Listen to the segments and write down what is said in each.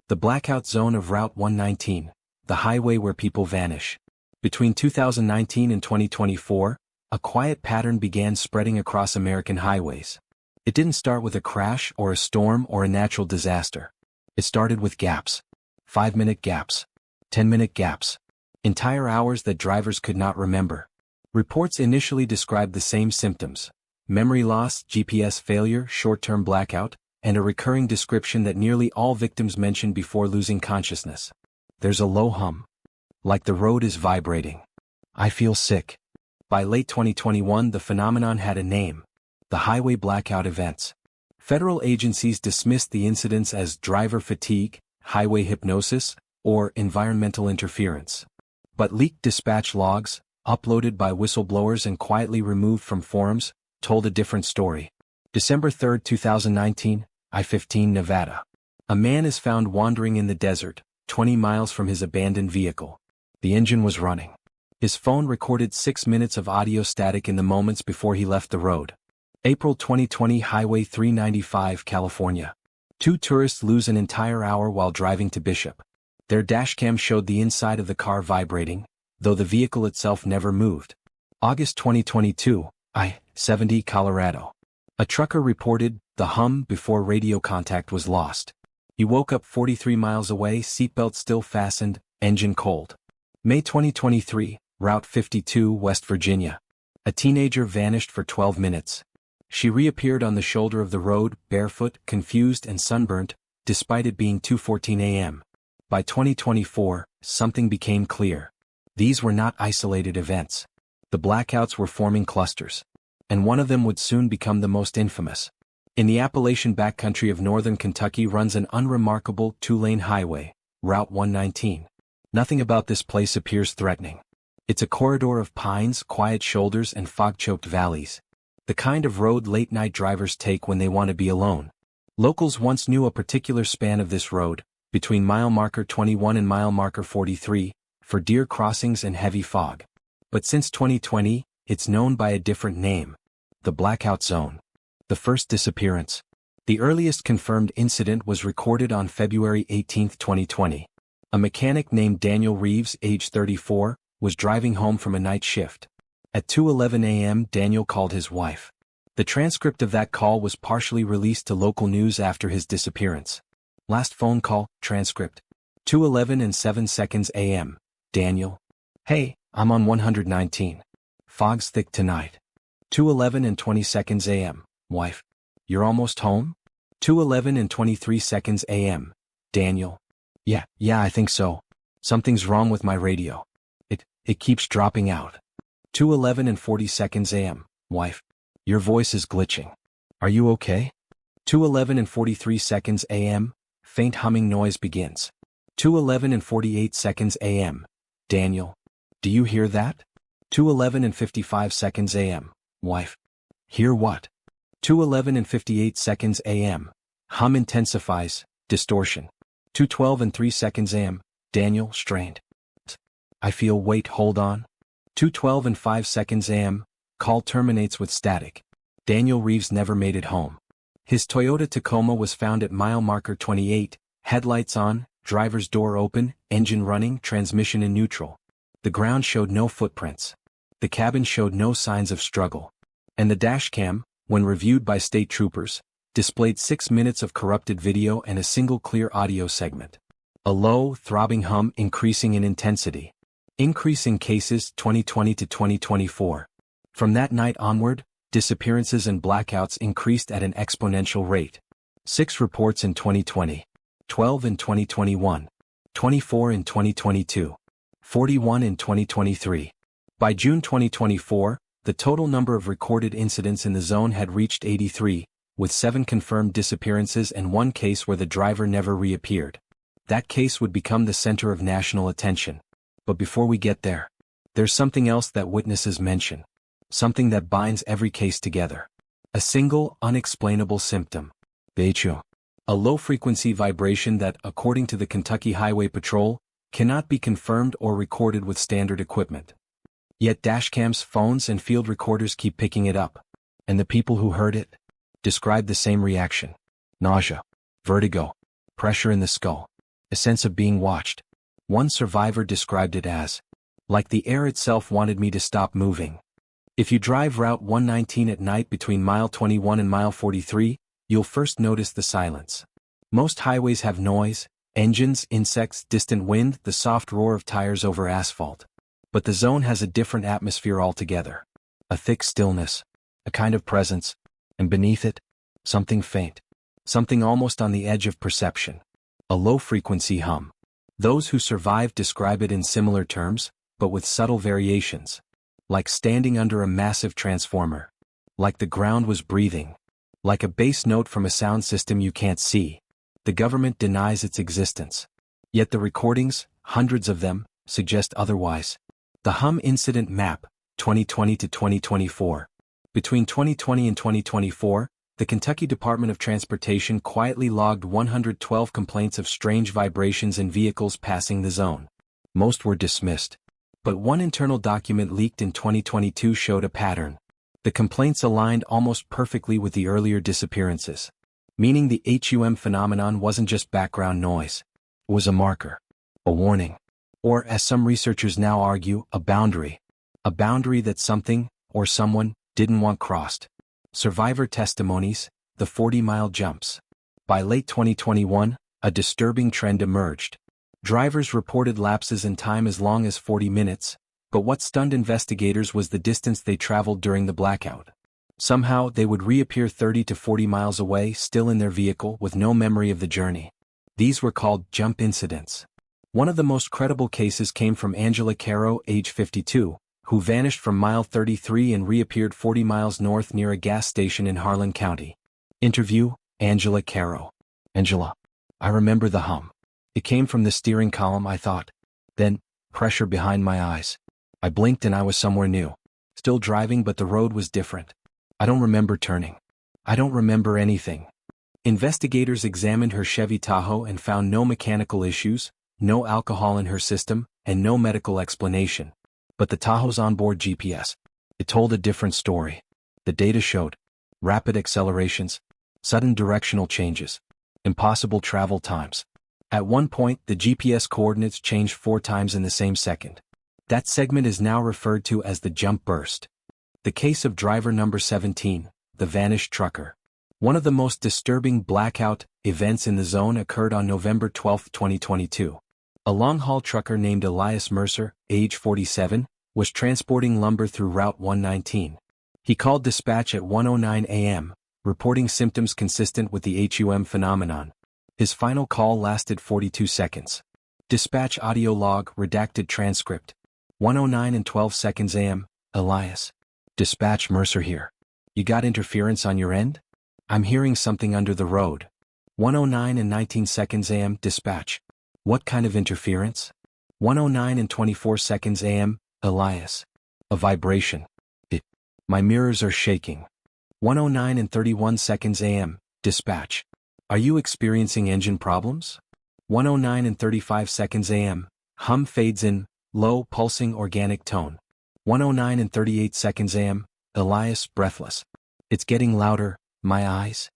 The blackout zone of Route 119, the highway where people vanish. Between 2019 and 2024, a quiet pattern began spreading across American highways. It didn't start with a crash or a storm or a natural disaster. It started with gaps. 5-minute gaps. 10-minute gaps. Entire hours that drivers could not remember. Reports initially described the same symptoms: memory loss, GPS failure, short-term blackout, and a recurring description that nearly all victims mentioned before losing consciousness. There's a low hum. Like the road is vibrating. I feel sick. By late 2021, the phenomenon had a name: the highway blackout events. Federal agencies dismissed the incidents as driver fatigue, highway hypnosis, or environmental interference. But leaked dispatch logs, uploaded by whistleblowers and quietly removed from forums, told a different story. December 3, 2019, I-15 Nevada. A man is found wandering in the desert, 20 miles from his abandoned vehicle. The engine was running. His phone recorded 6 minutes of audio static in the moments before he left the road. April 2020, Highway 395, California. 2 tourists lose an entire hour while driving to Bishop. Their dashcam showed the inside of the car vibrating, though the vehicle itself never moved. August 2022, I-70, Colorado. A trucker reported the hum before radio contact was lost. He woke up 43 miles away, seatbelt still fastened, engine cold. May 2023, Route 52, West Virginia. A teenager vanished for 12 minutes. She reappeared on the shoulder of the road, barefoot, confused and sunburnt, despite it being 2:14 a.m. By 2024, something became clear. These were not isolated events. The blackouts were forming clusters. And one of them would soon become the most infamous. In the Appalachian backcountry of northern Kentucky runs an unremarkable 2-lane highway, Route 119. Nothing about this place appears threatening. It's a corridor of pines, quiet shoulders and fog-choked valleys. The kind of road late-night drivers take when they want to be alone. Locals once knew a particular span of this road, between mile marker 21 and mile marker 43, for deer crossings and heavy fog. But since 2020, it's known by a different name: the Blackout Zone. The first disappearance. The earliest confirmed incident was recorded on February 18, 2020. A mechanic named Daniel Reeves, age 34, was driving home from a night shift. At 2:11 a.m., Daniel called his wife. The transcript of that call was partially released to local news after his disappearance. Last phone call, transcript. 2:11 and 7 seconds a.m. Daniel. Hey, I'm on 119. Fog's thick tonight. 2:11 and 20 seconds a.m. Wife. You're almost home? 2:11 and 23 seconds a.m. Daniel. Yeah, I think so. Something's wrong with my radio. It keeps dropping out. 2:11 and 40 seconds a.m. Wife. Your voice is glitching. Are you okay? 2:11 and 43 seconds a.m. Faint humming noise begins. 2:11 and 48 seconds a.m. Daniel. Do you hear that? 2:11 and 55 seconds a.m. Wife. Hear what? 2:11 and 58 seconds a.m. Hum intensifies, distortion. 2:12 and 3 seconds a.m. Daniel, strained. I feel, wait, hold on. 2:12 and 5 seconds a.m. Call terminates with static. Daniel Reeves never made it home. His Toyota Tacoma was found at mile marker 28, headlights on, driver's door open, engine running, transmission in neutral. The ground showed no footprints. The cabin showed no signs of struggle. And the dashcam, when reviewed by state troopers, displayed 6 minutes of corrupted video and a single clear audio segment. A low, throbbing hum increasing in intensity. Increase in cases 2020 to 2024. From that night onward, disappearances and blackouts increased at an exponential rate. 6 reports in 2020. 12 in 2021. 24 in 2022. 41 in 2023. By June 2024, the total number of recorded incidents in the zone had reached 83, with 7 confirmed disappearances and 1 case where the driver never reappeared. That case would become the center of national attention. But before we get there, there's something else that witnesses mention. Something that binds every case together. A single, unexplainable symptom. Becho. A low-frequency vibration that, according to the Kentucky Highway Patrol, cannot be confirmed or recorded with standard equipment. Yet dashcams, phones and field recorders keep picking it up. And the people who heard it describe the same reaction. Nausea. Vertigo. Pressure in the skull. a sense of being watched. One survivor described it as, like the air itself wanted me to stop moving. If you drive Route 119 at night between mile 21 and mile 43, you'll first notice the silence. Most highways have noise, engines, insects, distant wind, the soft roar of tires over asphalt. But the zone has a different atmosphere altogether. A thick stillness, a kind of presence, and beneath it, something faint. Something almost on the edge of perception. A low-frequency hum. Those who survived describe it in similar terms, but with subtle variations. Like standing under a massive transformer. Like the ground was breathing. Like a bass note from a sound system you can't see. The government denies its existence. Yet the recordings, hundreds of them, suggest otherwise. The hum incident map, 2020 to 2024. Between 2020 and 2024, the Kentucky Department of Transportation quietly logged 112 complaints of strange vibrations in vehicles passing the zone. Most were dismissed. But one internal document leaked in 2022 showed a pattern. The complaints aligned almost perfectly with the earlier disappearances. Meaning the HUM phenomenon wasn't just background noise. It was a marker. A warning. Or, as some researchers now argue, a boundary. A boundary that something, or someone, didn't want crossed. Survivor testimonies, the 40-mile jumps. By late 2021, a disturbing trend emerged. Drivers reported lapses in time as long as 40 minutes, but what stunned investigators was the distance they traveled during the blackout. Somehow, they would reappear 30 to 40 miles away, still in their vehicle, with no memory of the journey. These were called jump incidents. One of the most credible cases came from Angela Caro, age 52, who vanished from mile 33 and reappeared 40 miles north near a gas station in Harlan County. Interview, Angela Caro. Angela. I remember the hum. It came from the steering column, I thought. Then, pressure behind my eyes. I blinked and I was somewhere new. Still driving, but the road was different. I don't remember turning. I don't remember anything. Investigators examined her Chevy Tahoe and found no mechanical issues, no alcohol in her system, and no medical explanation. But the Tahoe's onboard GPS. It told a different story. The data showed rapid accelerations, sudden directional changes, impossible travel times. At one point, the GPS coordinates changed 4 times in the same second. That segment is now referred to as the jump burst. The case of driver number 17, the Vanish trucker. One of the most disturbing blackout events in the zone occurred on November 12, 2022. A long-haul trucker named Elias Mercer, age 47, was transporting lumber through Route 119. He called dispatch at 1:09 a.m., reporting symptoms consistent with the HUM phenomenon. His final call lasted 42 seconds. Dispatch audio log, redacted transcript. 1:09 and 12 seconds a.m., Elias. Dispatch, Mercer here. You got interference on your end? I'm hearing something under the road. 1:09 and 19 seconds a.m., dispatch. What kind of interference? 1:09 and 24 seconds a.m., Elias. A vibration. My mirrors are shaking. 1:09 and 31 seconds a.m., dispatch. Are you experiencing engine problems? 1:09 and 35 seconds a.m., hum fades in, low, pulsing organic tone. 1:09 and 38 seconds a.m., Elias, breathless. It's getting louder, my eyes.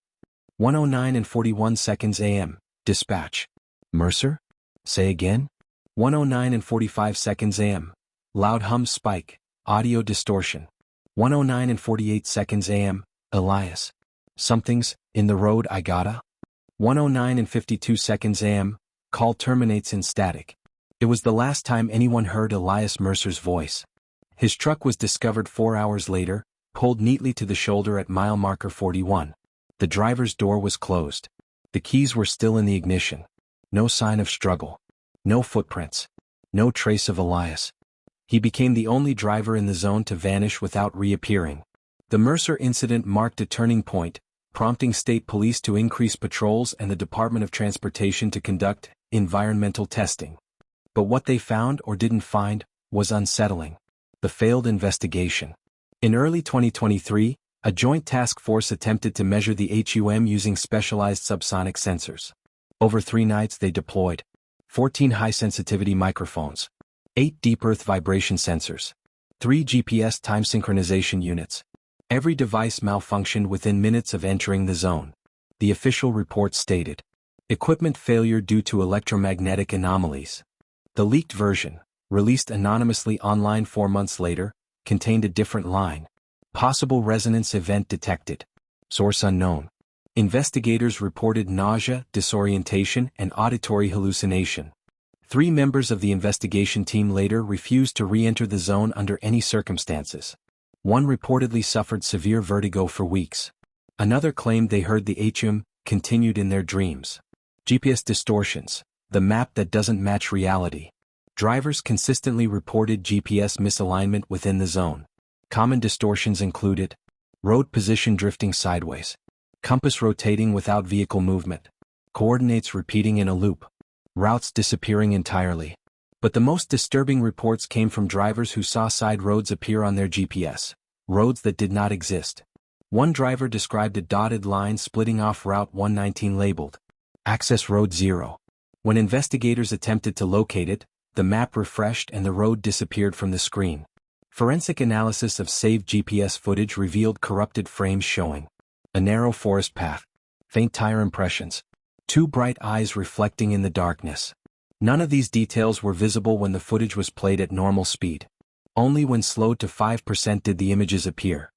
1:09 and 41 seconds a.m., dispatch. Mercer? Say again? 1:09 and 45 seconds a.m., loud hum spike, audio distortion. 1:09 and 48 seconds a.m., Elias. Something's in the road, I gotta. 1:09 and 52 seconds a.m., call terminates in static. It was the last time anyone heard Elias Mercer's voice. His truck was discovered 4 hours later, pulled neatly to the shoulder at mile marker 41. The driver's door was closed. The keys were still in the ignition. No sign of struggle. No footprints. No trace of Elias. He became the only driver in the zone to vanish without reappearing. The Mercer incident marked a turning point, prompting state police to increase patrols and the Department of Transportation to conduct environmental testing. But what they found or didn't find was unsettling. The failed investigation. In early 2023, a joint task force attempted to measure the HUM using specialized subsonic sensors. Over 3 nights they deployed 14 high-sensitivity microphones, 8 deep earth vibration sensors, 3 GPS time synchronization units. Every device malfunctioned within minutes of entering the zone. The official report stated, Equipment failure due to electromagnetic anomalies. The leaked version, released anonymously online 4 months later, contained a different line. Possible resonance event detected. Source unknown. Investigators reported nausea, disorientation, and auditory hallucination. 3 members of the investigation team later refused to re-enter the zone under any circumstances. One reportedly suffered severe vertigo for weeks. Another claimed they heard the HM continued in their dreams. GPS distortions, the map that doesn't match reality. Drivers consistently reported GPS misalignment within the zone. Common distortions included road position drifting sideways, compass rotating without vehicle movement, coordinates repeating in a loop, routes disappearing entirely. But the most disturbing reports came from drivers who saw side roads appear on their GPS, roads that did not exist. One driver described a dotted line splitting off Route 119 labeled Access Road 0. When investigators attempted to locate it, the map refreshed and the road disappeared from the screen. Forensic analysis of saved GPS footage revealed corrupted frames showing a narrow forest path, faint tire impressions, 2 bright eyes reflecting in the darkness. None of these details were visible when the footage was played at normal speed. Only when slowed to 5% did the images appear.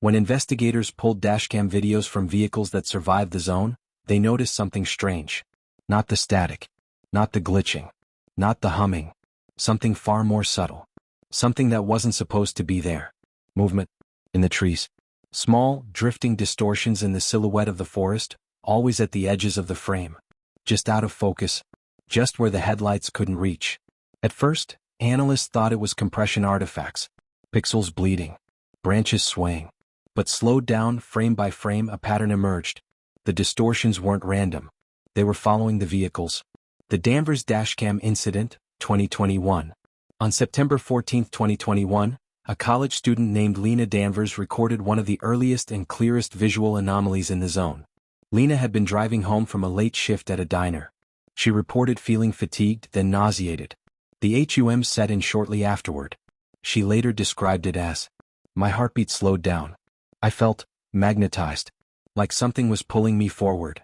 When investigators pulled dashcam videos from vehicles that survived the zone, they noticed something strange. Not the static. Not the glitching. Not the humming. Something far more subtle. Something that wasn't supposed to be there. Movement. In the trees. Small, drifting distortions in the silhouette of the forest, always at the edges of the frame. Just out of focus. Just where the headlights couldn't reach. At first, analysts thought it was compression artifacts. Pixels bleeding. Branches swaying. But slowed down, frame by frame, a pattern emerged. The distortions weren't random. They were following the vehicles. The Danvers Dashcam Incident, 2021. On September 14, 2021, a college student named Lena Danvers recorded one of the earliest and clearest visual anomalies in the zone. Lena had been driving home from a late shift at a diner. She reported feeling fatigued, then nauseated. The HUM set in shortly afterward. She later described it as, "My heartbeat slowed down. I felt magnetized. Like something was pulling me forward."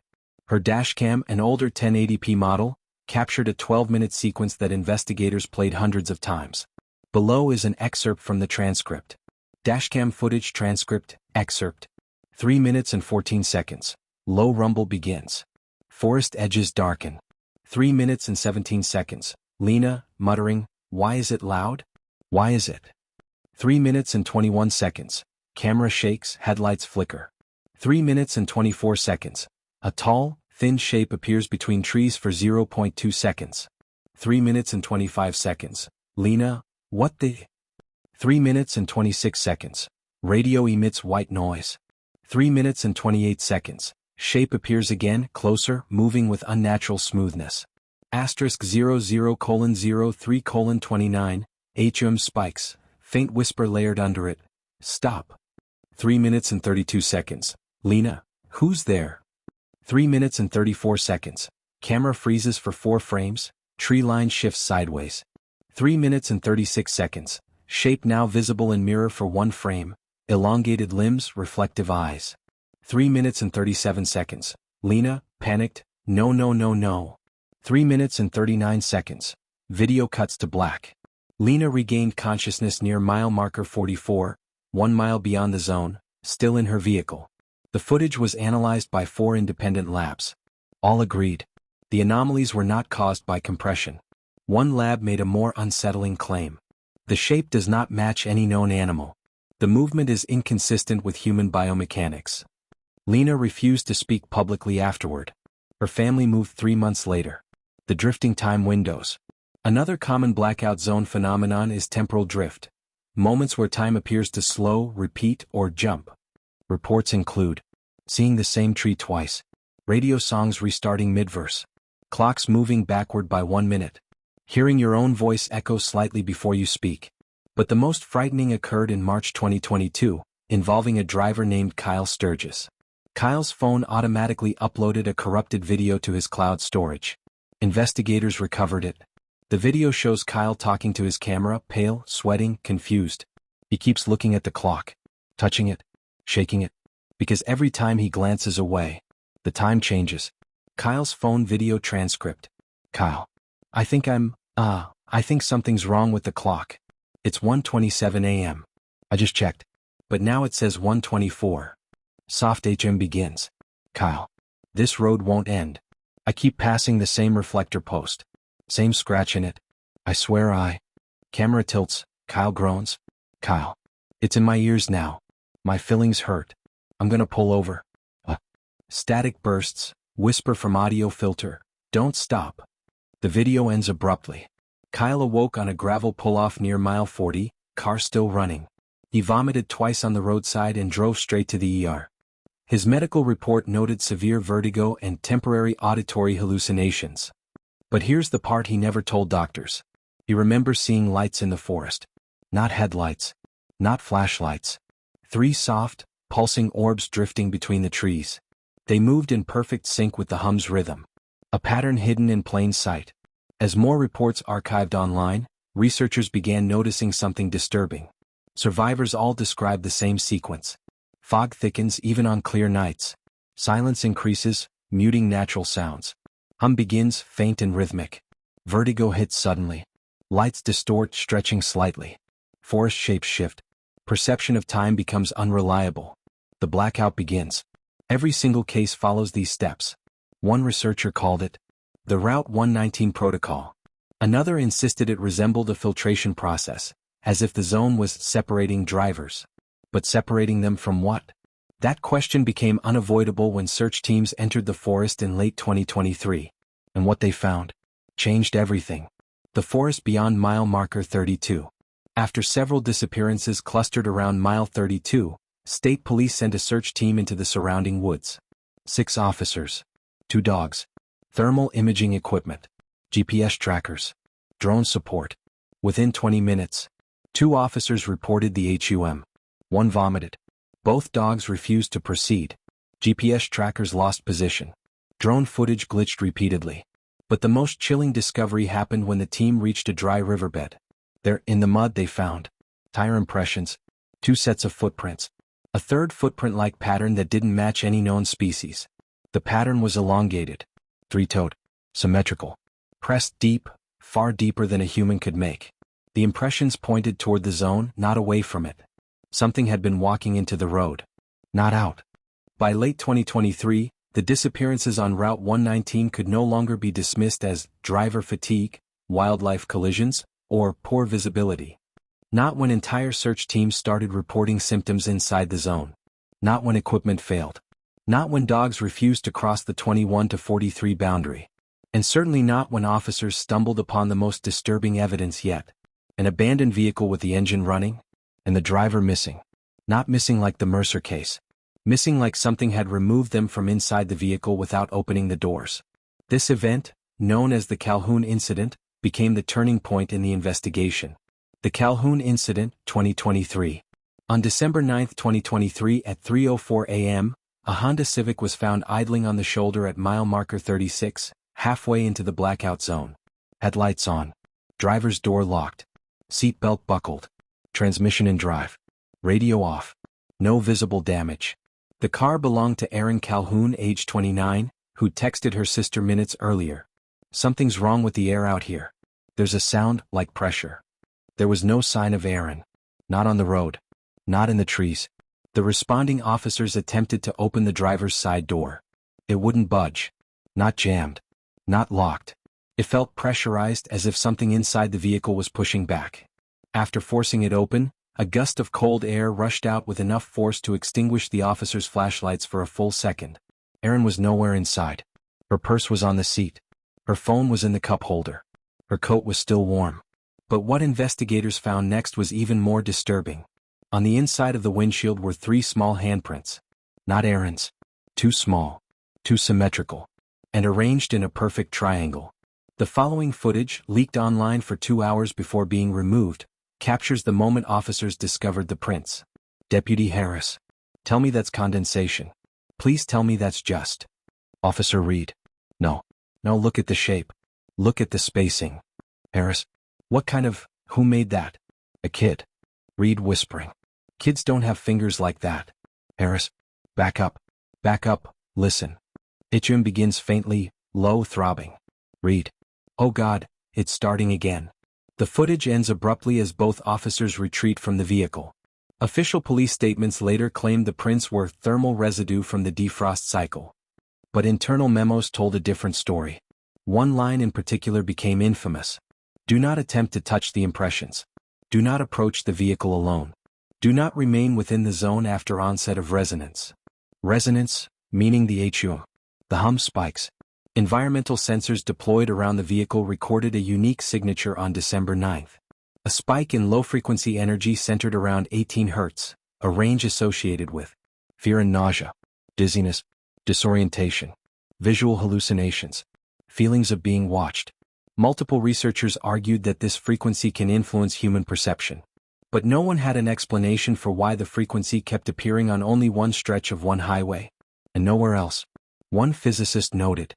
Her dashcam, an older 1080p model, captured a 12-minute sequence that investigators played hundreds of times. Below is an excerpt from the transcript. Dashcam footage transcript, excerpt. 3 minutes and 14 seconds. Low rumble begins. Forest edges darken. 3 minutes and 17 seconds. Lena, muttering, "Why is it loud? Why is it?" 3 minutes and 21 seconds. Camera shakes, headlights flicker. 3 minutes and 24 seconds. A tall, thin shape appears between trees for 0.2 seconds. 3 minutes and 25 seconds. Lena, what the? 3 minutes and 26 seconds. Radio emits white noise. 3 minutes and 28 seconds. Shape appears again, closer, moving with unnatural smoothness. Asterisk 00:03:29, HM spikes, faint whisper layered under it. Stop. 3 minutes and 32 seconds. Lena, who's there? 3 minutes and 34 seconds. Camera freezes for 4 frames, tree line shifts sideways. 3 minutes and 36 seconds. Shape now visible in mirror for 1 frame, elongated limbs, reflective eyes. 3 minutes and 37 seconds. Lena, panicked, no no no no. 3 minutes and 39 seconds. Video cuts to black. Lena regained consciousness near mile marker 44, 1 mile beyond the zone, still in her vehicle. The footage was analyzed by 4 independent labs. All agreed. The anomalies were not caused by compression. One lab made a more unsettling claim. The shape does not match any known animal. The movement is inconsistent with human biomechanics. Lena refused to speak publicly afterward. Her family moved 3 months later. The drifting time windows. Another common blackout zone phenomenon is temporal drift. Moments where time appears to slow, repeat, or jump. Reports include seeing the same tree twice, radio songs restarting mid-verse, clocks moving backward by 1 minute, hearing your own voice echo slightly before you speak. But the most frightening occurred in March 2022, involving a driver named Kyle Sturgis. Kyle's phone automatically uploaded a corrupted video to his cloud storage. Investigators recovered it. The video shows Kyle talking to his camera, pale, sweating, confused. He keeps looking at the clock, touching it, shaking it, because every time he glances away, the time changes. Kyle's phone video transcript. Kyle. I think something's wrong with the clock. It's 1:27 a.m. I just checked. But now it says 1:24. Soft HM begins. Kyle. This road won't end. I keep passing the same reflector post. Same scratch in it. I swear Camera tilts. Kyle groans. Kyle. It's in my ears now. My fillings hurt. I'm gonna pull over. Static bursts. Whisper from audio filter. Don't stop. The video ends abruptly. Kyle awoke on a gravel pull-off near mile 40, car still running. He vomited twice on the roadside and drove straight to the ER. His medical report noted severe vertigo and temporary auditory hallucinations. But here's the part he never told doctors. He remembers seeing lights in the forest. Not headlights. Not flashlights. 3 soft, pulsing orbs drifting between the trees. They moved in perfect sync with the hum's rhythm. A pattern hidden in plain sight. As more reports archived online, researchers began noticing something disturbing. Survivors all described the same sequence. Fog thickens even on clear nights. Silence increases, muting natural sounds. Hum begins, faint and rhythmic. Vertigo hits suddenly. Lights distort, stretching slightly. Forest shapes shift. Perception of time becomes unreliable. The blackout begins. Every single case follows these steps. One researcher called it the Route 119 protocol. Another insisted it resembled a filtration process, as if the zone was separating drivers. But separating them from what? That question became unavoidable when search teams entered the forest in late 2023. And what they found changed everything. The forest beyond mile marker 32. After several disappearances clustered around mile 32, state police sent a search team into the surrounding woods. 6 officers. 2 dogs. Thermal imaging equipment. GPS trackers. Drone support. Within 20 minutes, 2 officers reported the HUM. 1 vomited. Both dogs refused to proceed. GPS trackers lost position. Drone footage glitched repeatedly. But the most chilling discovery happened when the team reached a dry riverbed. There, in the mud, they found tire impressions, 2 sets of footprints, a third footprint-like pattern that didn't match any known species. The pattern was elongated, 3-toed, symmetrical, pressed deep, far deeper than a human could make. The impressions pointed toward the zone, not away from it. Something had been walking into the road, not out. By late 2023, the disappearances on Route 119 could no longer be dismissed as driver fatigue, wildlife collisions, or poor visibility. Not when entire search teams started reporting symptoms inside the zone. Not when equipment failed. Not when dogs refused to cross the 21 to 43 boundary. And certainly not when officers stumbled upon the most disturbing evidence yet. An abandoned vehicle with the engine running, and the driver missing. Not missing like the Mercer case. Missing like something had removed them from inside the vehicle without opening the doors. This event, known as the Calhoun Incident, became the turning point in the investigation. The Calhoun Incident, 2023. On December 9, 2023 at 3:04 a.m., a Honda Civic was found idling on the shoulder at mile marker 36, halfway into the Blackout Zone. Headlights on. Driver's door locked. Seatbelt buckled. Transmission in drive. Radio off. No visible damage. The car belonged to Erin Calhoun, age 29, who texted her sister minutes earlier. Something's wrong with the air out here. There's a sound like pressure. There was no sign of Erin. Not on the road. Not in the trees. The responding officers attempted to open the driver's side door. It wouldn't budge. Not jammed. Not locked. It felt pressurized as if something inside the vehicle was pushing back. After forcing it open, a gust of cold air rushed out with enough force to extinguish the officers' flashlights for a full second. Erin was nowhere inside. Her purse was on the seat. Her phone was in the cup holder. Her coat was still warm. But what investigators found next was even more disturbing. On the inside of the windshield were 3 small handprints. Not Erin's. Too small. Too symmetrical. And arranged in a perfect triangle. The following footage, leaked online for 2 hours before being removed, captures the moment officers discovered the prints. Deputy Harris. Tell me that's condensation. Please tell me that's just. Officer Reed. No. No, look at the shape. Look at the spacing. Harris. What kind of, who made that? A kid. Reed whispering. Kids don't have fingers like that. Harris. Back up. Back up, listen. Itchum begins faintly, low throbbing. Read. Oh God, it's starting again. The footage ends abruptly as both officers retreat from the vehicle. Official police statements later claimed the prints were thermal residue from the defrost cycle. But internal memos told a different story. One line in particular became infamous. Do not attempt to touch the impressions. Do not approach the vehicle alone. Do not remain within the zone after onset of resonance. Resonance, meaning the HUM. The hum spikes. Environmental sensors deployed around the vehicle recorded a unique signature on December 9. A spike in low-frequency energy centered around 18 Hz, a range associated with fear and nausea, dizziness, disorientation, visual hallucinations, feelings of being watched. Multiple researchers argued that this frequency can influence human perception. But no one had an explanation for why the frequency kept appearing on only one stretch of one highway, and nowhere else. One physicist noted,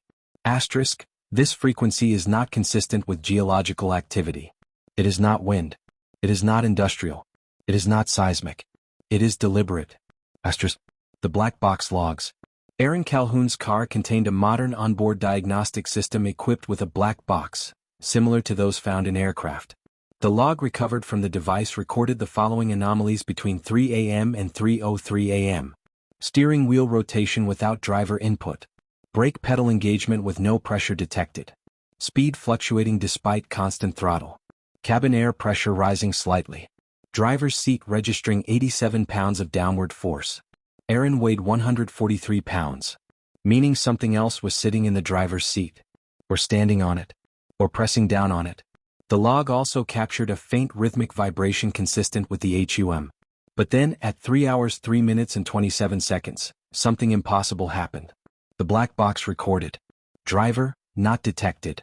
this frequency is not consistent with geological activity. It is not wind. It is not industrial. It is not seismic. It is deliberate. The black box logs. Aaron Calhoun's car contained a modern onboard diagnostic system equipped with a black box, similar to those found in aircraft. The log recovered from the device recorded the following anomalies between 3 a.m. and 3:03 a.m. Steering wheel rotation without driver input. Brake pedal engagement with no pressure detected. Speed fluctuating despite constant throttle. Cabin air pressure rising slightly. Driver's seat registering 87 pounds of downward force. Aaron weighed 143 pounds. Meaning something else was sitting in the driver's seat. Or standing on it. Or pressing down on it. The log also captured a faint rhythmic vibration consistent with the HUM. But then, at 3 hours 3 minutes and 27 seconds, something impossible happened. The black box recorded. Driver, not detected.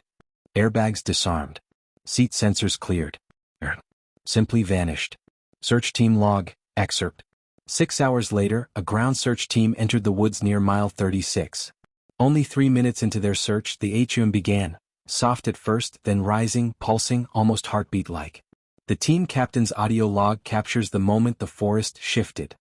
Airbags disarmed. Seat sensors cleared. Simply vanished. Search team log, excerpt. 6 hours later, a ground search team entered the woods near mile 36. Only 3 minutes into their search, the HUM began, soft at first, then rising, pulsing, almost heartbeat-like. The team captain's audio log captures the moment the forest shifted.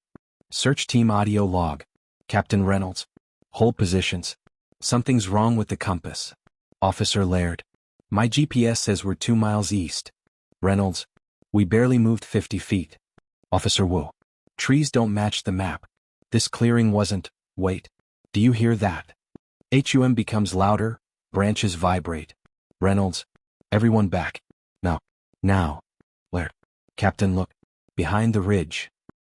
Search team audio log. Captain Reynolds. Hold positions. Something's wrong with the compass. Officer Laird. My GPS says we're 2 miles east. Reynolds. We barely moved 50 feet. Officer Wu. Trees don't match the map. This clearing wasn't. Wait. Do you hear that? HUM becomes louder, branches vibrate. Reynolds. Everyone back. Now. Laird. Captain, look. Behind the ridge.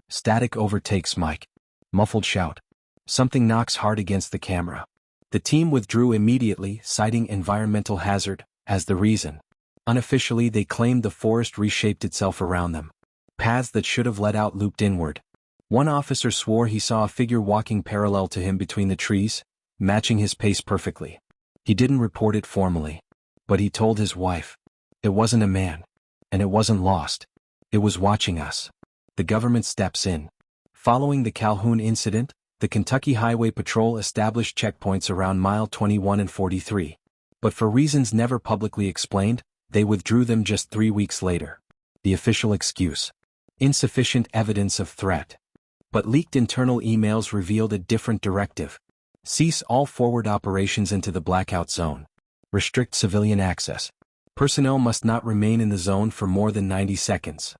Static overtakes Mike. Muffled shout. Something knocks hard against the camera. The team withdrew immediately, citing environmental hazard as the reason. Unofficially, they claimed the forest reshaped itself around them. Paths that should have led out looped inward. One officer swore he saw a figure walking parallel to him between the trees, matching his pace perfectly. He didn't report it formally. But he told his wife. It wasn't a man. And it wasn't lost. It was watching us. The government steps in. Following the Calhoun incident, the Kentucky Highway Patrol established checkpoints around mile 21 and 43. But for reasons never publicly explained, they withdrew them just 3 weeks later. The official excuse. Insufficient evidence of threat. But leaked internal emails revealed a different directive. Cease all forward operations into the Blackout Zone. Restrict civilian access. Personnel must not remain in the zone for more than 90 seconds.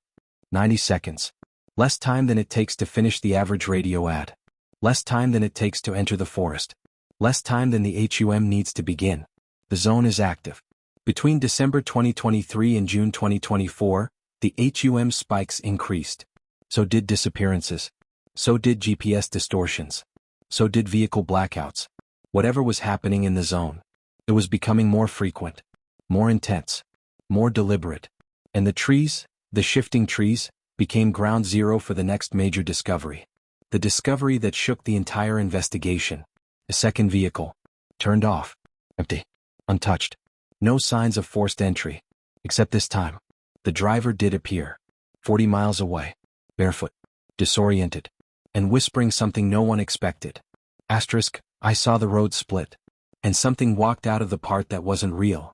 90 seconds. Less time than it takes to finish the average radio ad. Less time than it takes to enter the forest. Less time than the HUM needs to begin. The zone is active. Between December 2023 and June 2024, the HUM spikes increased. So did disappearances. So did GPS distortions. So did vehicle blackouts. Whatever was happening in the zone. It was becoming more frequent. More intense. More deliberate. And the trees, the shifting trees, became ground zero for the next major discovery. The discovery that shook the entire investigation. A second vehicle. Turned off. Empty. Untouched. No signs of forced entry. Except this time. The driver did appear. 40 miles away. Barefoot. Disoriented. And whispering something no one expected. I saw the road split. And something walked out of the part that wasn't real.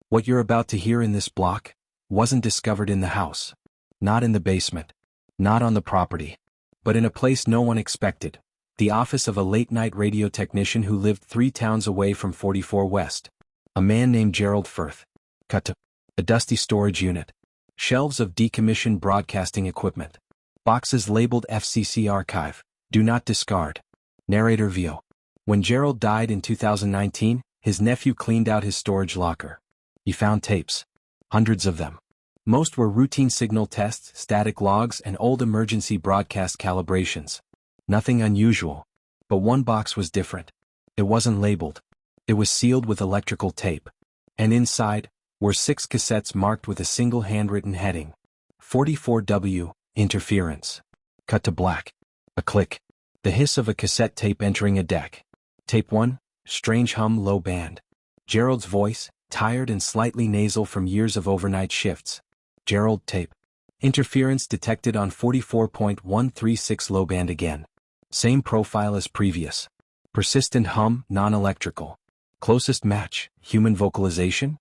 What you're about to hear in this block wasn't discovered in the house. Not in the basement. Not on the property. But in a place no one expected. The office of a late-night radio technician who lived 3 towns away from 44 West. A man named Gerald Firth. Cut to a dusty storage unit. Shelves of decommissioned broadcasting equipment. Boxes labeled FCC Archive. Do not discard. Narrator Vio. When Gerald died in 2019, his nephew cleaned out his storage locker. He found tapes. Hundreds of them. Most were routine signal tests, static logs, and old emergency broadcast calibrations. Nothing unusual. But one box was different. It wasn't labeled. It was sealed with electrical tape. And inside were 6 cassettes marked with a single handwritten heading. 44W, Interference. Cut to black. A click. The hiss of a cassette tape entering a deck. Tape 1, strange hum, low band. Gerald's voice, tired and slightly nasal from years of overnight shifts. Gerald tape. Interference detected on 44.136 low band again. Same profile as previous. Persistent hum, non-electrical. Closest match, human vocalization?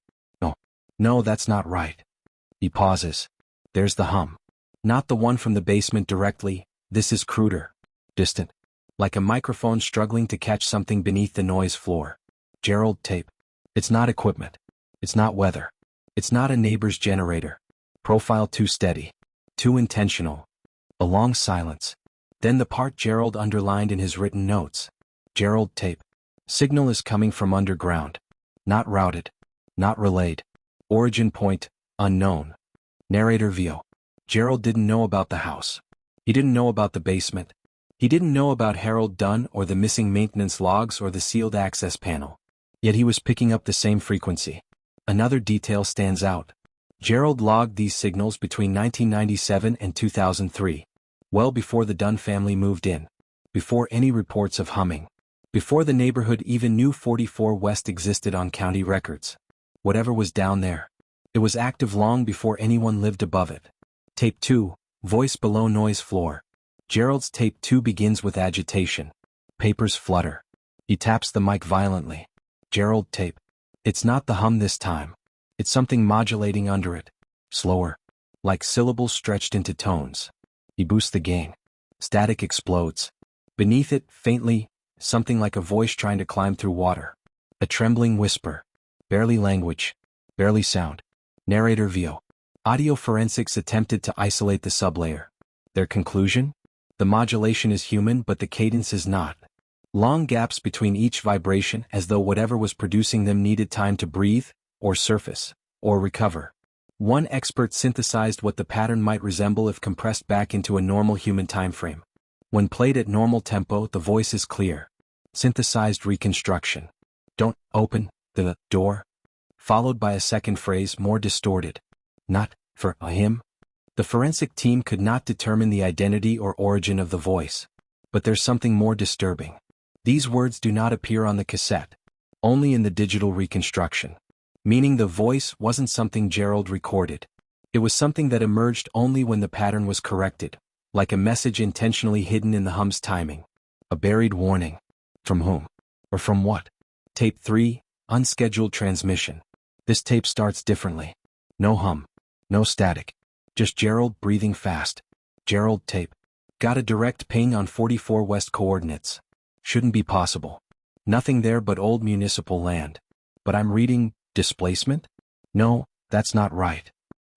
No, that's not right. He pauses. There's the hum. Not the one from the basement directly, this is cruder. Distant. Like a microphone struggling to catch something beneath the noise floor. Gerald tape. It's not equipment. It's not weather. It's not a neighbor's generator. Profile too steady. Too intentional. A long silence. Then the part Gerald underlined in his written notes. Gerald tape. Signal is coming from underground. Not routed. Not relayed. Origin point, unknown. Narrator Vio. Gerald didn't know about the house. He didn't know about the basement. He didn't know about Harold Dunn or the missing maintenance logs or the sealed access panel. Yet he was picking up the same frequency. Another detail stands out. Gerald logged these signals between 1997 and 2003. Well before the Dunn family moved in. Before any reports of humming. Before the neighborhood even knew 44 West existed on county records. Whatever was down there. It was active long before anyone lived above it. Tape 2, voice below noise floor. Gerald's tape 2 begins with agitation. Papers flutter. He taps the mic violently. Gerald tape. It's not the hum this time. It's something modulating under it. Slower. Like syllables stretched into tones. He boosts the gain. Static explodes. Beneath it, faintly, something like a voice trying to climb through water. A trembling whisper. Barely language. Barely sound. Narrator Vio. Audio forensics attempted to isolate the sublayer. Their conclusion? The modulation is human but the cadence is not. Long gaps between each vibration as though whatever was producing them needed time to breathe, or surface, or recover. One expert synthesized what the pattern might resemble if compressed back into a normal human timeframe. When played at normal tempo, the voice is clear. Synthesized reconstruction. Don't open the door. Followed by a second phrase more distorted. Not for him. The forensic team could not determine the identity or origin of the voice. But there's something more disturbing. These words do not appear on the cassette. Only in the digital reconstruction. Meaning the voice wasn't something Gerald recorded. It was something that emerged only when the pattern was corrected. Like a message intentionally hidden in the hum's timing. A buried warning. From whom? Or from what? Tape 3, unscheduled transmission. This tape starts differently. No hum. No static. Just Gerald breathing fast. Gerald tape. Got a direct ping on 44 West coordinates. Shouldn't be possible. Nothing there but old municipal land. But I'm reading, displacement? No, that's not right.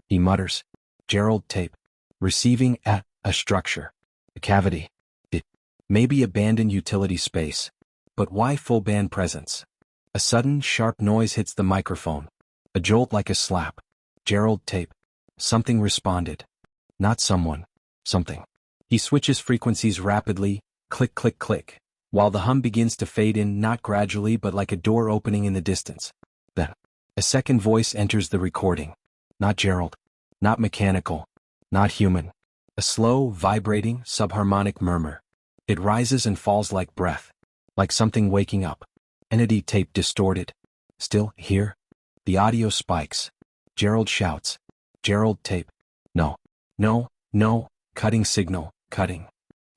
He mutters. Gerald tape. Receiving at a structure. A cavity. It may be abandoned utility space. But why full band presence? A sudden, sharp noise hits the microphone. A jolt like a slap. Gerald tape. Something responded. Not someone. Something. He switches frequencies rapidly, click click click, while the hum begins to fade in not gradually but like a door opening in the distance. Then, a second voice enters the recording. Not Gerald. Not mechanical. Not human. A slow, vibrating, subharmonic murmur. It rises and falls like breath. Like something waking up. Entity tape distorted. Still here? The audio spikes. Gerald shouts. Gerald tape. No. No, no, cutting signal, cutting.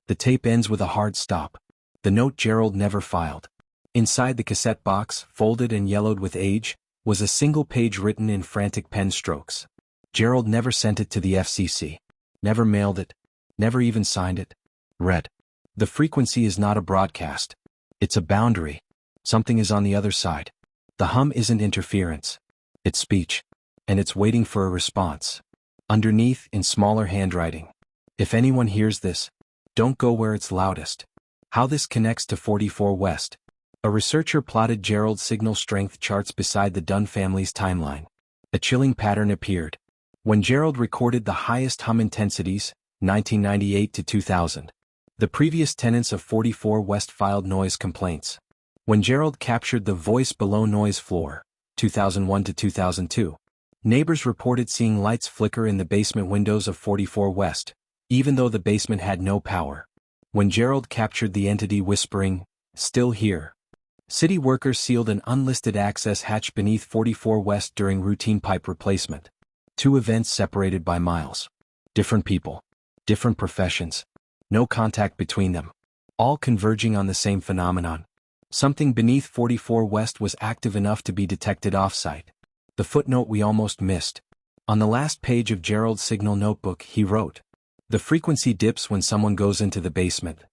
The tape ends with a hard stop. The note Gerald never filed. Inside the cassette box, folded and yellowed with age, was a single page written in frantic pen strokes. Gerald never sent it to the FCC. Never mailed it. Never even signed it. Read. The frequency is not a broadcast. It's a boundary. Something is on the other side. The hum isn't interference. It's speech. And it's waiting for a response. Underneath, in smaller handwriting. If anyone hears this, don't go where it's loudest. How this connects to 44 West. A researcher plotted Gerald's signal strength charts beside the Dunn family's timeline. A chilling pattern appeared. When Gerald recorded the highest hum intensities, 1998 to 2000, the previous tenants of 44 West filed noise complaints. When Gerald captured the voice below noise floor, 2001 to 2002, neighbors reported seeing lights flicker in the basement windows of 44 West, even though the basement had no power. When Gerald captured the entity whispering, "Still here," city workers sealed an unlisted access hatch beneath 44 West during routine pipe replacement. Two events separated by miles. Different people. Different professions. No contact between them. All converging on the same phenomenon. Something beneath 44 West was active enough to be detected off-site. The footnote we almost missed. On the last page of Gerald's signal notebook, he wrote, "The frequency dips when someone goes into the basement."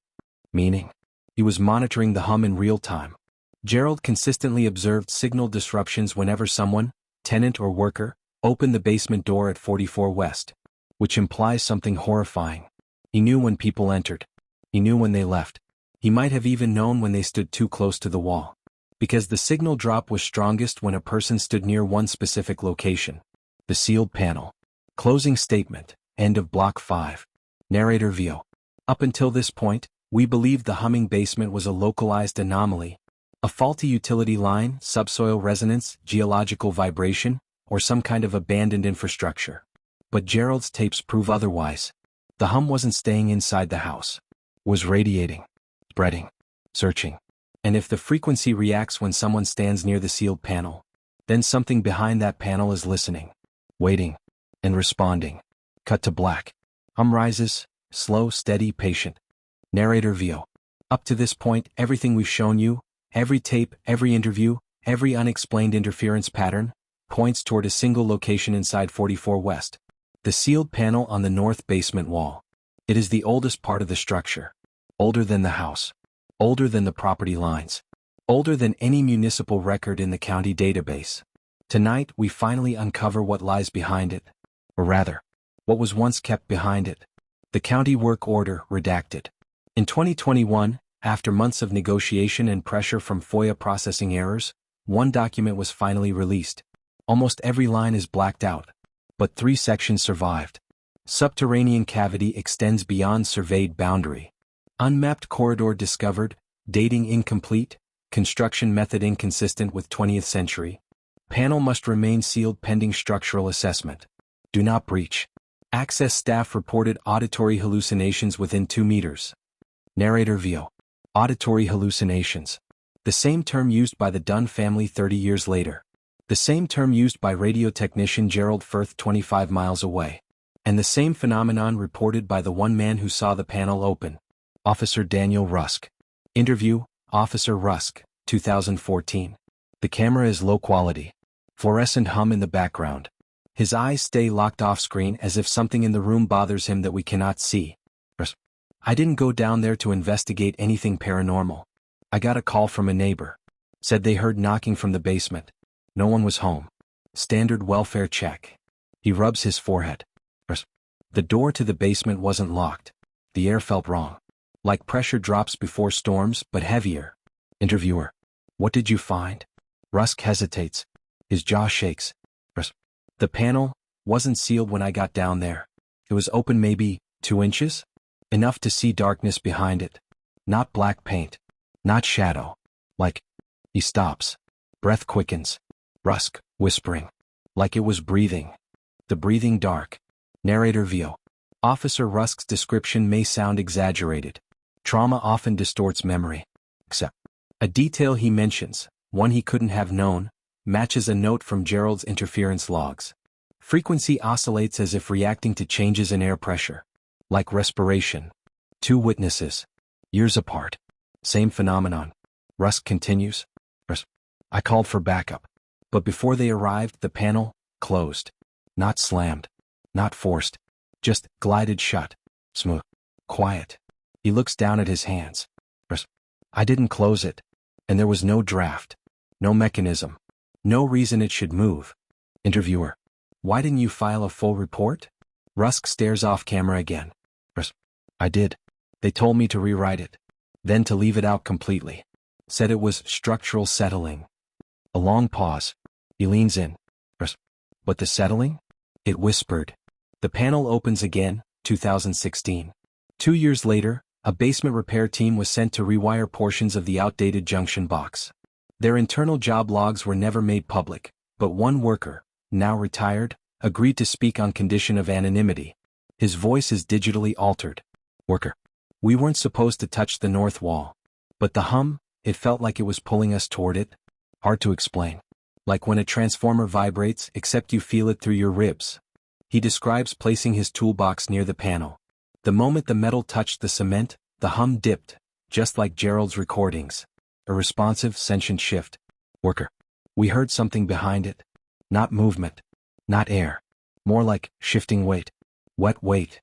Meaning, he was monitoring the hum in real time. Gerald consistently observed signal disruptions whenever someone, tenant or worker, opened the basement door at 44 West, which implies something horrifying. He knew when people entered. He knew when they left. He might have even known when they stood too close to the wall. Because the signal drop was strongest when a person stood near one specific location. The sealed panel. Closing statement. End of Block 5. Narrator Vio. Up until this point, we believed the humming basement was a localized anomaly. A faulty utility line, subsoil resonance, geological vibration, or some kind of abandoned infrastructure. But Gerald's tapes prove otherwise. The hum wasn't staying inside the house. It was radiating, spreading, searching. And if the frequency reacts when someone stands near the sealed panel, then something behind that panel is listening, waiting, and responding. Cut to black. Hum rises, slow, steady, patient. Narrator Vio. Up to this point, everything we've shown you, every tape, every interview, every unexplained interference pattern, points toward a single location inside 44 West. The sealed panel on the north basement wall. It is the oldest part of the structure. Older than the house. Older than the property lines. Older than any municipal record in the county database. Tonight we finally uncover what lies behind it. Or rather, what was once kept behind it. The County Work Order, Redacted. In 2021, after months of negotiation and pressure from FOIA processing errors, one document was finally released. Almost every line is blacked out. But 3 sections survived. Subterranean cavity extends beyond surveyed boundary. Unmapped corridor discovered, dating incomplete, construction method inconsistent with 20th century. Panel must remain sealed pending structural assessment. Do not breach. Access staff reported auditory hallucinations within 2 meters. Narrator Vio. Auditory hallucinations. The same term used by the Dunn family 30 years later. The same term used by radio technician Gerald Firth 25 miles away. And the same phenomenon reported by the one man who saw the panel open. Officer Daniel Rusk. Interview, Officer Rusk, 2014. The camera is low quality. Fluorescent hum in the background. His eyes stay locked off screen as if something in the room bothers him that we cannot see. I didn't go down there to investigate anything paranormal. I got a call from a neighbor. Said they heard knocking from the basement. No one was home. Standard welfare check. He rubs his forehead. The door to the basement wasn't locked. The air felt wrong. Like pressure drops before storms, but heavier. Interviewer. What did you find? Rusk hesitates. His jaw shakes. The panel wasn't sealed when I got down there. It was open maybe 2 inches? Enough to see darkness behind it. Not black paint. Not shadow. Like. He stops. Breath quickens. Rusk, whispering. Like it was breathing. The breathing dark. Narrator Vio. Officer Rusk's description may sound exaggerated. Trauma often distorts memory. Except. A detail he mentions, one he couldn't have known, matches a note from Gerald's interference logs. Frequency oscillates as if reacting to changes in air pressure. Like respiration. 2 witnesses. Years apart. Same phenomenon. Rusk continues. I called for backup. But before they arrived, the panel closed. Not slammed. Not forced. Just glided shut. Smooth. Quiet. He looks down at his hands. I didn't close it. And there was no draft. No mechanism. No reason it should move. Interviewer. Why didn't you file a full report? Rusk stares off camera again. I did. They told me to rewrite it. Then to leave it out completely. Said it was structural settling. A long pause. He leans in. But the settling? It whispered. The panel opens again, 2016. 2 years later, a basement repair team was sent to rewire portions of the outdated junction box. Their internal job logs were never made public, but one worker, now retired, agreed to speak on condition of anonymity. His voice is digitally altered. Worker. We weren't supposed to touch the north wall. But the hum, it felt like it was pulling us toward it. Hard to explain. Like when a transformer vibrates, except you feel it through your ribs. He describes placing his toolbox near the panel. The moment the metal touched the cement, the hum dipped, just like Gerald's recordings. A responsive, sentient shift. Worker. We heard something behind it. Not movement. Not air. More like shifting weight. Wet weight.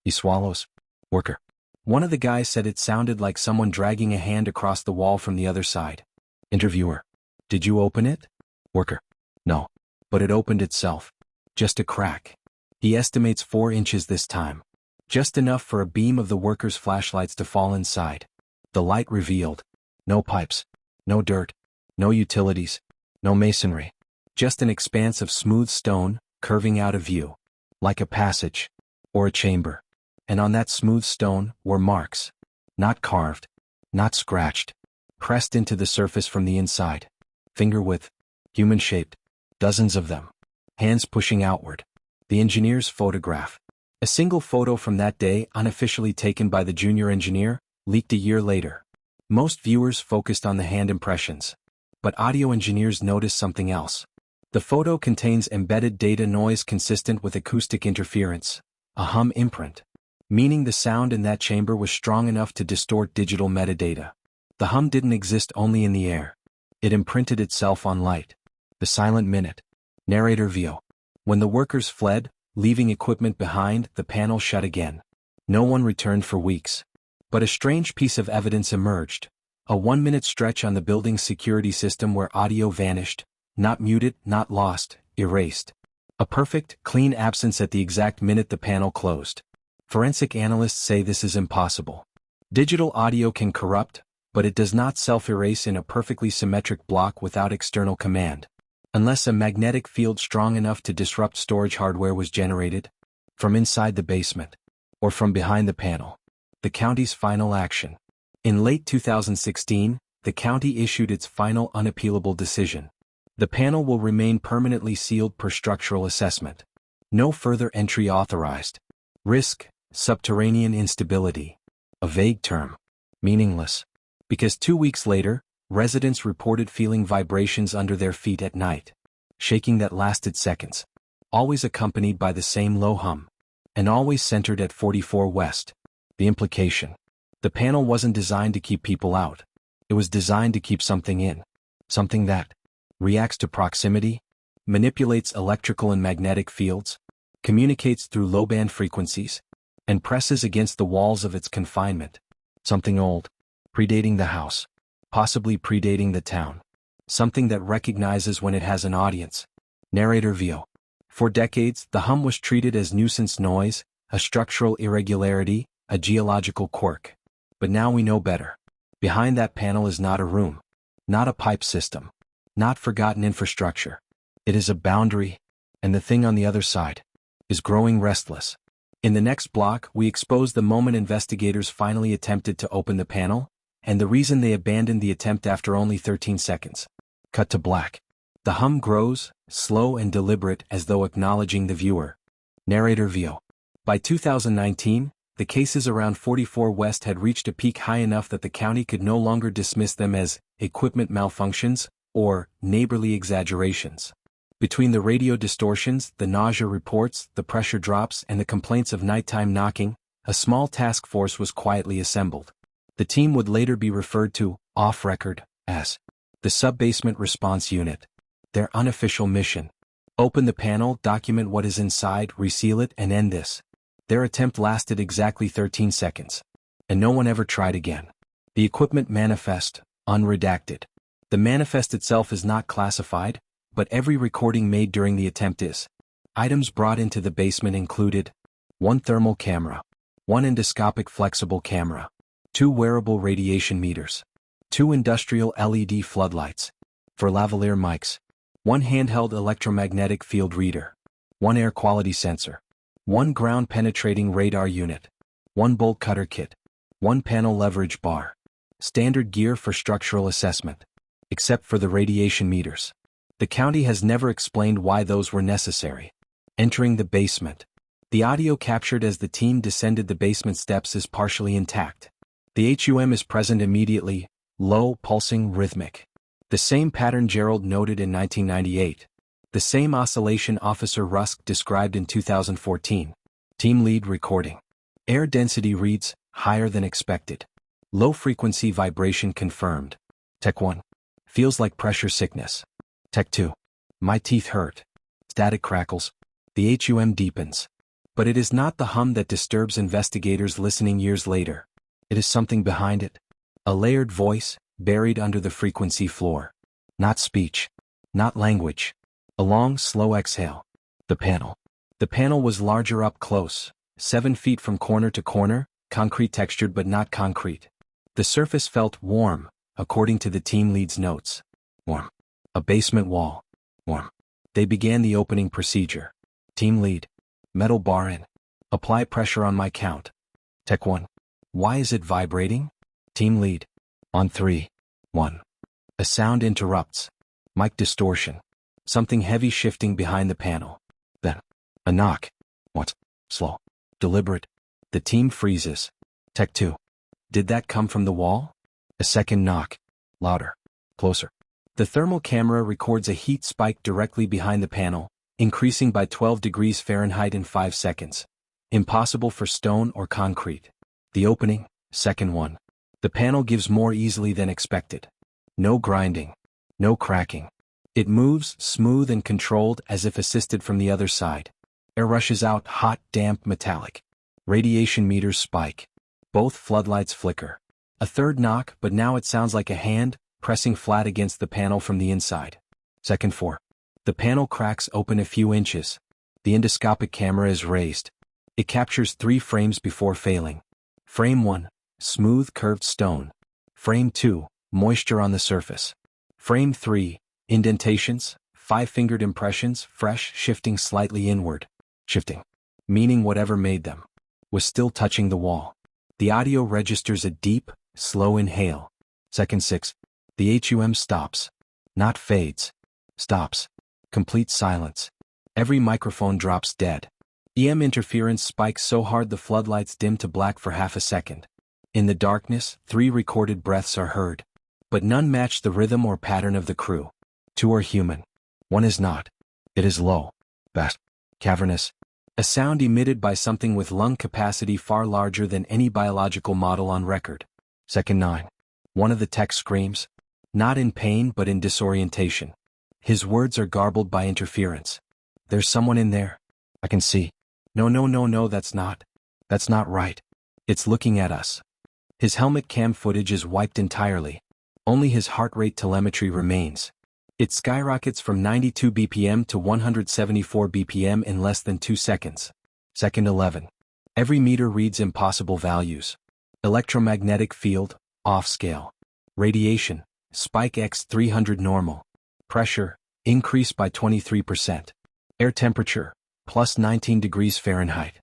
He swallows. Worker. One of the guys said it sounded like someone dragging a hand across the wall from the other side. Interviewer. Did you open it? Worker. No. But it opened itself. Just a crack. He estimates 4 inches this time. Just enough for a beam of the worker's flashlights to fall inside. The light revealed. No pipes. No dirt. No utilities. No masonry. Just an expanse of smooth stone, curving out of view. Like a passage. Or a chamber. And on that smooth stone were marks. Not carved. Not scratched. Pressed into the surface from the inside. Finger width. Human-shaped. Dozens of them. Hands pushing outward. The engineer's photograph. A single photo from that day, unofficially taken by the junior engineer, leaked a year later. Most viewers focused on the hand impressions. But audio engineers noticed something else. The photo contains embedded data noise consistent with acoustic interference. A hum imprint. Meaning the sound in that chamber was strong enough to distort digital metadata. The hum didn't exist only in the air. It imprinted itself on light. The silent minute. Narrator Vio. When the workers fled, leaving equipment behind, the panel shut again. No one returned for weeks. But a strange piece of evidence emerged. A 1-minute stretch on the building's security system where audio vanished, not muted, not lost, erased. A perfect, clean absence at the exact minute the panel closed. Forensic analysts say this is impossible. Digital audio can corrupt, but it does not self-erase in a perfectly symmetric block without external command. Unless a magnetic field strong enough to disrupt storage hardware was generated, from inside the basement, or from behind the panel. The county's final action. In late 2016, the county issued its final unappealable decision. The panel will remain permanently sealed per structural assessment. No further entry authorized. Risk, subterranean instability. A vague term. Meaningless. Because 2 weeks later, residents reported feeling vibrations under their feet at night. Shaking that lasted seconds. Always accompanied by the same low hum. And always centered at 44 West. The implication. The panel wasn't designed to keep people out. It was designed to keep something in. Something that reacts to proximity, manipulates electrical and magnetic fields, communicates through low-band frequencies, and presses against the walls of its confinement. Something old, predating the house, possibly predating the town. Something that recognizes when it has an audience. Narrator Vio. For decades, the hum was treated as nuisance noise, a structural irregularity, a geological quirk. But now we know better. Behind that panel is not a room. Not a pipe system. Not forgotten infrastructure. It is a boundary, and the thing on the other side is growing restless. In the next block, we expose the moment investigators finally attempted to open the panel, and the reason they abandoned the attempt after only 13 seconds. Cut to black. The hum grows, slow and deliberate as though acknowledging the viewer. Narrator Vio. By 2019, the cases around 44 West had reached a peak high enough that the county could no longer dismiss them as equipment malfunctions or neighborly exaggerations. Between the radio distortions, the nausea reports, the pressure drops, and the complaints of nighttime knocking, a small task force was quietly assembled. The team would later be referred to, off-record, as the Sub-Basement Response Unit. Their unofficial mission. Open the panel, document what is inside, reseal it, and end this. Their attempt lasted exactly 13 seconds. and no one ever tried again. The equipment manifest, unredacted. The manifest itself is not classified, but every recording made during the attempt is. Items brought into the basement included 1 thermal camera, 1 endoscopic flexible camera, 2 wearable radiation meters, 2 industrial LED floodlights, 4 lavalier mics, 1 handheld electromagnetic field reader, 1 air quality sensor, 1 ground-penetrating radar unit, 1 bolt cutter kit, 1 panel leverage bar. Standard gear for structural assessment. Except for the radiation meters. The county has never explained why those were necessary. Entering the basement. The audio captured as the team descended the basement steps is partially intact. The HUM is present immediately, low, pulsing, rhythmic. The same pattern Gerald noted in 1998. The same oscillation Officer Rusk described in 2014. Team lead recording. Air density reads, higher than expected. Low frequency vibration confirmed. Tech 1. Feels like pressure sickness. Tech 2. My teeth hurt. Static crackles. The HUM deepens. But it is not the hum that disturbs investigators listening years later. It is something behind it. A layered voice, buried under the frequency floor. Not speech. Not language. A long, slow exhale. The panel. The panel was larger up close, 7 feet from corner to corner, concrete textured but not concrete. The surface felt warm, according to the team lead's notes. Warm. A basement wall. Warm. They began the opening procedure. Team lead. Metal bar in. Apply pressure on my count. Tech 1. Why is it vibrating? Team lead. On 3. 1. A sound interrupts. Mic distortion. Something heavy shifting behind the panel. Then. A knock. What? Slow. Deliberate. The team freezes. Tech 2. Did that come from the wall? A second knock. Louder. Closer. The thermal camera records a heat spike directly behind the panel, increasing by 12 degrees Fahrenheit in 5 seconds. Impossible for stone or concrete. The opening, second one. The panel gives more easily than expected. No grinding. No cracking. It moves, smooth and controlled as if assisted from the other side. Air rushes out, hot, damp, metallic. Radiation meters spike. Both floodlights flicker. A third knock, but now it sounds like a hand, pressing flat against the panel from the inside. Second 4. The panel cracks open a few inches. The endoscopic camera is raised. It captures 3 frames before failing. Frame 1, smooth curved stone. Frame 2, moisture on the surface. Frame 3, indentations, 5-fingered impressions, fresh, shifting slightly inward. Shifting. Meaning whatever made them was still touching the wall. The audio registers a deep, slow inhale. Second 6. The HUM stops. Not fades. Stops. Complete silence. Every microphone drops dead. EM interference spikes so hard the floodlights dim to black for half a second. In the darkness, 3 recorded breaths are heard. But none match the rhythm or pattern of the crew. 2 are human. 1 is not. It is low. Vast. Cavernous. A sound emitted by something with lung capacity far larger than any biological model on record. Second 9. One of the techs screams. Not in pain but in disorientation. His words are garbled by interference. There's someone in there. I can see. No, that's not right. It's looking at us. His helmet cam footage is wiped entirely. Only his heart rate telemetry remains. It skyrockets from 92 BPM to 174 BPM in less than 2 seconds. Second 11. Every meter reads impossible values. Electromagnetic field, off scale. Radiation, spike x 300 normal. Pressure, increase by 23%. Air temperature, plus 19 degrees Fahrenheit.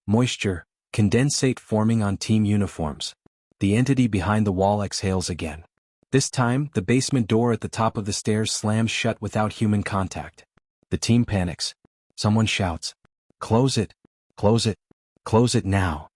Moisture, condensate forming on team uniforms. The entity behind the wall exhales again. This time, the basement door at the top of the stairs slams shut without human contact. The team panics. Someone shouts, "Close it! Close it! Close it now!"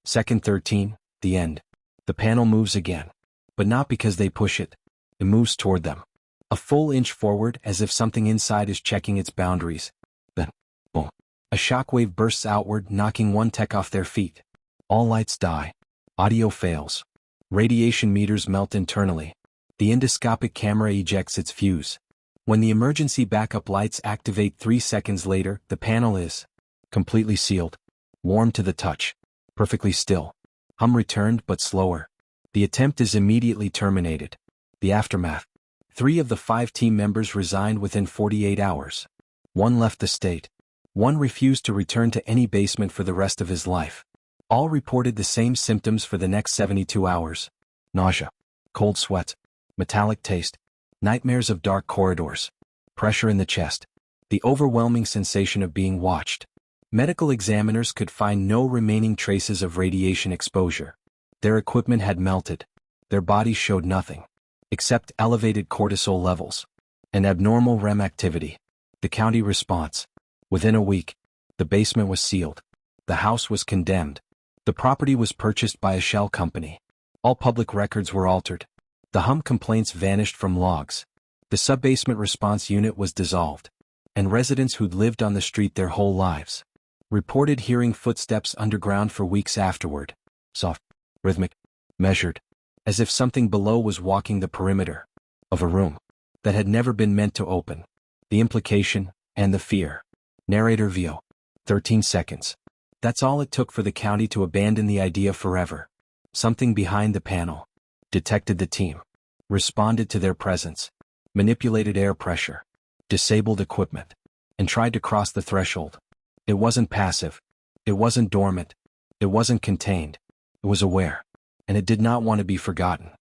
Second 13, the end. The panel moves again. But not because they push it. It moves toward them. A full inch forward as if something inside is checking its boundaries. Then, boom. A shockwave bursts outward, knocking 1 tech off their feet. All lights die. Audio fails. Radiation meters melt internally. The endoscopic camera ejects its fuse. When the emergency backup lights activate 3 seconds later, the panel is completely sealed. Warm to the touch. Perfectly still. Hum returned but slower. The attempt is immediately terminated. The aftermath. 3 of the 5 team members resigned within 48 hours. 1 left the state. 1 refused to return to any basement for the rest of his life. All reported the same symptoms for the next 72 hours. Nausea, cold sweat, metallic taste, nightmares of dark corridors, pressure in the chest, the overwhelming sensation of being watched. Medical examiners could find no remaining traces of radiation exposure. Their equipment had melted. Their bodies showed nothing, except elevated cortisol levels and abnormal REM activity. The county response. Within a week, the basement was sealed. The house was condemned. The property was purchased by a shell company. All public records were altered. The hum complaints vanished from logs. The subbasement response unit was dissolved. And residents who'd lived on the street their whole lives reported hearing footsteps underground for weeks afterward. Soft, rhythmic, measured, as if something below was walking the perimeter of a room that had never been meant to open. The implication and the fear. Narrator VO. 13 seconds. That's all it took for the county to abandon the idea forever. Something behind the panel detected the team, responded to their presence, manipulated air pressure, disabled equipment, and tried to cross the threshold. It wasn't passive. It wasn't dormant. It wasn't contained. It was aware. And it did not want to be forgotten.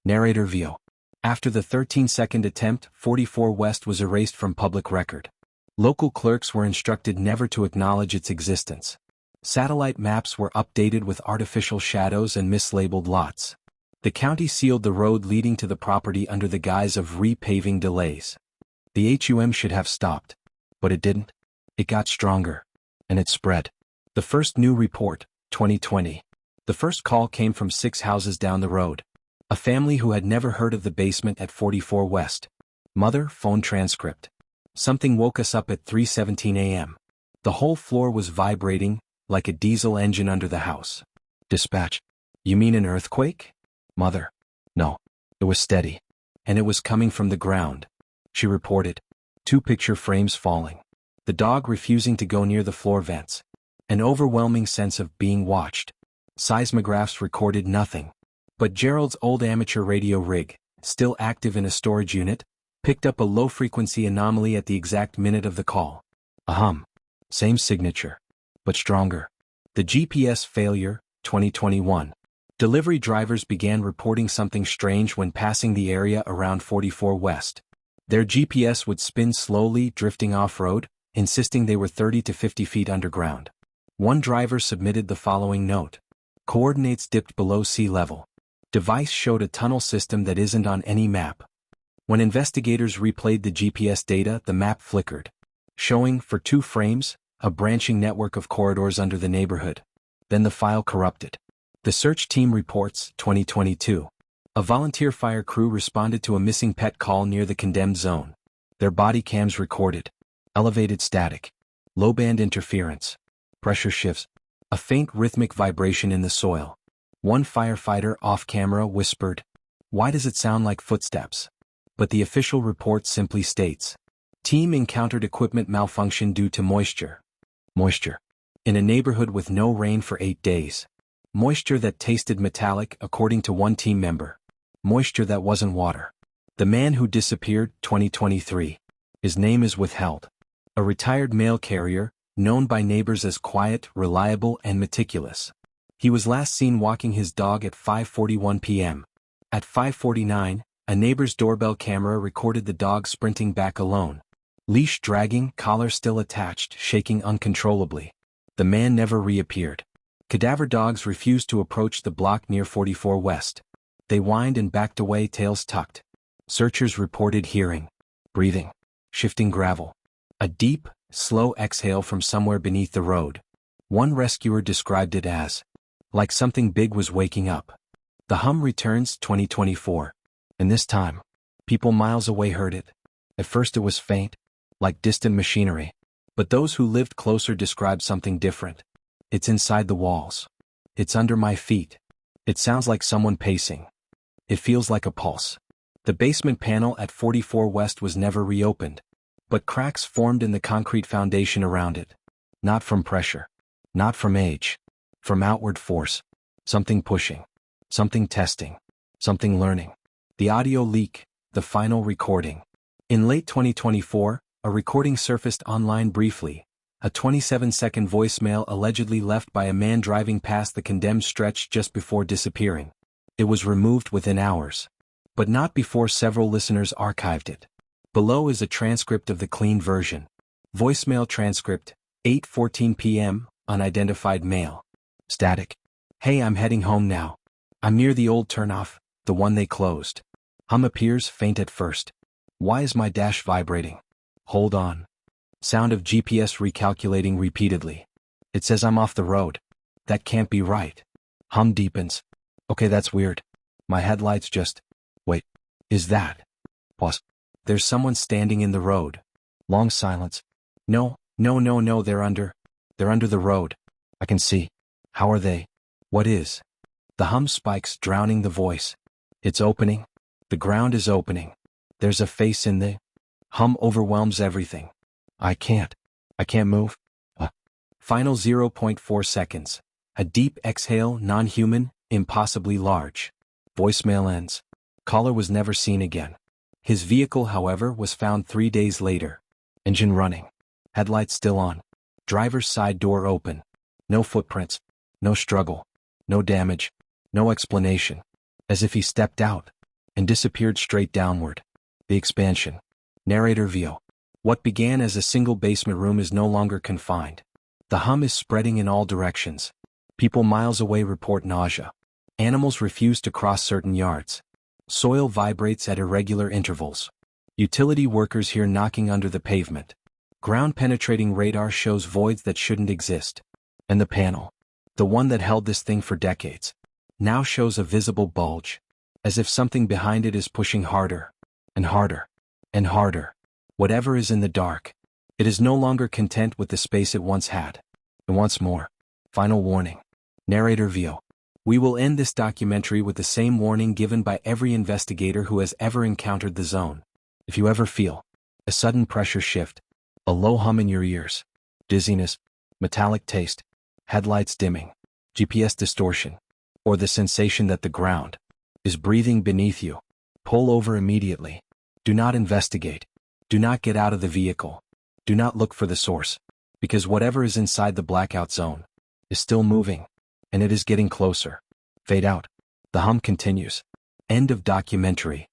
Narrator VO. After the 13-second attempt, 44 West was erased from public record. Local clerks were instructed never to acknowledge its existence. Satellite maps were updated with artificial shadows and mislabeled lots. The county sealed the road leading to the property under the guise of repaving delays. The HUM should have stopped. But it didn't. It got stronger. And it spread. The first new report, 2020. The first call came from 6 houses down the road. A family who had never heard of the basement at 44 West. Mother, phone transcript. Something woke us up at 3:17 a.m. The whole floor was vibrating, like a diesel engine under the house. Dispatch. You mean an earthquake? Mother. No. It was steady. And it was coming from the ground. She reported. 2 picture frames falling. The dog refusing to go near the floor vents. An overwhelming sense of being watched. Seismographs recorded nothing. But Gerald's old amateur radio rig, still active in a storage unit, picked up a low-frequency anomaly at the exact minute of the call. A hum. Same signature. But stronger. The GPS failure, 2021. Delivery drivers began reporting something strange when passing the area around 44 West. Their GPS would spin slowly, drifting off-road, insisting they were 30 to 50 feet underground. One driver submitted the following note. Coordinates dipped below sea level. Device showed a tunnel system that isn't on any map. When investigators replayed the GPS data, the map flickered, showing, for 2 frames, a branching network of corridors under the neighborhood. Then the file corrupted. The search team reports, 2022. A volunteer fire crew responded to a missing pet call near the condemned zone. Their body cams recorded. Elevated static. Low-band interference. Pressure shifts. A faint rhythmic vibration in the soil. One firefighter off-camera whispered, "Why does it sound like footsteps?" But the official report simply states, team encountered equipment malfunction due to moisture. Moisture. In a neighborhood with no rain for 8 days. Moisture that tasted metallic, according to one team member. Moisture that wasn't water. The man who disappeared, 2023. His name is withheld. A retired mail carrier, known by neighbors as quiet, reliable, and meticulous. He was last seen walking his dog at 5:41 p.m. At 5:49, a neighbor's doorbell camera recorded the dog sprinting back alone. Leash dragging, collar still attached, shaking uncontrollably. The man never reappeared. Cadaver dogs refused to approach the block near 44 West. They whined and backed away, tails tucked. Searchers reported hearing, breathing, shifting gravel. A deep, slow exhale from somewhere beneath the road. One rescuer described it as, like something big was waking up. The hum returns, 2024. And this time, people miles away heard it. At first it was faint, like distant machinery. But those who lived closer described something different. It's inside the walls. It's under my feet. It sounds like someone pacing. It feels like a pulse. The basement panel at 44 West was never reopened. But cracks formed in the concrete foundation around it. Not from pressure. Not from age. From outward force. Something pushing. Something testing. Something learning. The audio leak. The final recording. In late 2024, a recording surfaced online briefly. A 27-second voicemail allegedly left by a man driving past the condemned stretch just before disappearing. It was removed within hours. But not before several listeners archived it. Below is a transcript of the clean version. Voicemail transcript, 8:14 p.m., unidentified male. Static. Hey, I'm heading home now. I'm near the old turnoff, the one they closed. Hum appears faint at first. Why is my dash vibrating? Hold on. Sound of GPS recalculating repeatedly. It says I'm off the road. That can't be right. Hum deepens. Okay, that's weird. My headlights just... Wait. Is that? Pause. There's someone standing in the road. Long silence. No, they're under the road. I can see. How are they? What is? The hum spikes, drowning the voice. It's opening. The ground is opening. There's a face in the... Hum overwhelms everything. I can't move. Final 0.4 seconds. A deep exhale, non-human, impossibly large. Voicemail ends. Caller was never seen again. His vehicle, however, was found 3 days later. Engine running. Headlights still on. Driver's side door open. No footprints. No struggle. No damage. No explanation. As if he stepped out and disappeared straight downward. The expansion. Narrator view. What began as a single basement room is no longer confined. The hum is spreading in all directions. People miles away report nausea. Animals refuse to cross certain yards. Soil vibrates at irregular intervals. Utility workers hear knocking under the pavement. Ground-penetrating radar shows voids that shouldn't exist. And the panel, the one that held this thing for decades, now shows a visible bulge, as if something behind it is pushing harder, and harder, and harder. Whatever is in the dark, it is no longer content with the space it once had. It wants more. Final warning. Narrator view. We will end this documentary with the same warning given by every investigator who has ever encountered the zone. If you ever feel a sudden pressure shift, a low hum in your ears, dizziness, metallic taste, headlights dimming, GPS distortion, or the sensation that the ground is breathing beneath you, pull over immediately. Do not investigate. Do not get out of the vehicle. Do not look for the source, because whatever is inside the blackout zone is still moving, and it is getting closer. Fade out. The hum continues. End of documentary.